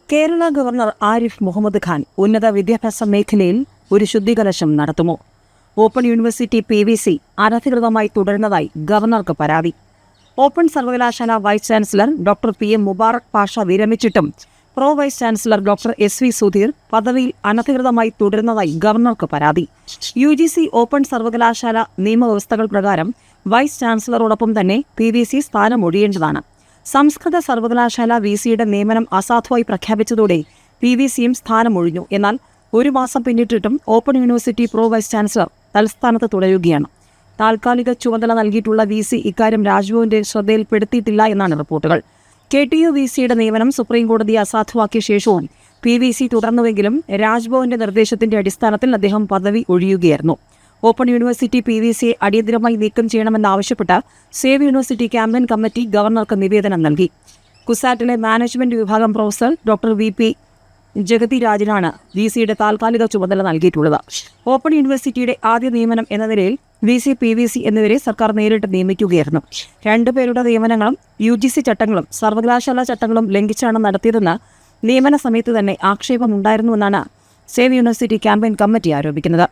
Kerala governor Arif Mohammed Khan ഉന്നത വിദ്യാഭ്യാസ മേഖലയിൽ ഒരു ശുദ്ധികലശം നടത്തുമോ? ഓപ്പൺ യൂണിവേഴ്സിറ്റി PVC അനധികൃതമായി തുടരുന്നതായി ഗവർണർക്ക് പരാതി. ഓപ്പൺ സർവകലാശാല vice chancellor doctor PM Mubarak Pasha വിരമിച്ചിട്ടും pro vice chancellor doctor SV Sudheer പദവിയിൽ അനധികൃതമായി തുടരുന്നതായി ഗവർണർക്ക് പരാതി. UGC ഓപ്പൺ സർവകലാശാല നിയമവ്യവസ്ഥകൾ പ്രകാരം വൈസ് ചാൻസലറോടൊപ്പം തന്നെ PVC സ്ഥാനമൊഴിയേണ്ടതാണ്. സംസ്കൃത സർവകലാശാല VCയുടെ നിയമനം അസാധുവായി പ്രഖ്യാപിച്ചതോടെ PVCയും സ്ഥാനമൊഴിഞ്ഞു. എന്നാൽ ഒരു മാസം പിന്നിട്ടിട്ടും open university pro vice chancellor തൽസ്ഥാനത്ത് തുടരുകയാണ്. താൽക്കാലിക ചുമതല നൽകിയിട്ടുള്ള VC ഇക്കാര്യം രാജ്ഭവന്റെ ശ്രദ്ധയിൽപ്പെടുത്തിയിട്ടില്ല എന്നാണ് റിപ്പോർട്ടുകൾ. KTU VCയുടെ നിയമനം സുപ്രീംകോടതി അസാധുവാക്കിയ ശേഷവും PVC തുടർന്നുവെങ്കിലും രാജ്ഭവന്റെ നിർദ്ദേശത്തിന്റെ അടിസ്ഥാനത്തിൽ അദ്ദേഹം പദവി ഒഴിയുകയായിരുന്നു. ഓപ്പൺ യൂണിവേഴ്സിറ്റി PVCയെ അടിയന്തരമായി നീക്കം ചെയ്യണമെന്നാവശ്യപ്പെട്ട് സേവ് യൂണിവേഴ്സിറ്റി ക്യാമ്പയിൻ കമ്മിറ്റി ഗവർണർക്ക് നിവേദനം നൽകി. കുസാറ്റിലെ മാനേജ്മെന്റ് വിഭാഗം പ്രൊഫസർ ഡോക്ടർ VP ജഗതിരാജിനാണ് VCയുടെ താൽക്കാലിക ചുമതല നൽകിയിട്ടുള്ളത്. ഓപ്പൺ യൂണിവേഴ്സിറ്റിയുടെ ആദ്യ നിയമനം എന്ന നിലയിൽ VC PVC എന്നിവരെ സർക്കാർ നേരിട്ട് നിയമിക്കുകയായിരുന്നു. രണ്ടുപേരുടെ നിയമനങ്ങളും UGC ചട്ടങ്ങളും സർവകലാശാല ചട്ടങ്ങളും ലംഘിച്ചാണ് നടത്തിയതെന്ന് നിയമന സമയത്ത് തന്നെ ആക്ഷേപമുണ്ടായിരുന്നുവെന്നാണ് സേവ് യൂണിവേഴ്സിറ്റി ക്യാമ്പയിൻ കമ്മിറ്റി ആരോപിക്കുന്നത്.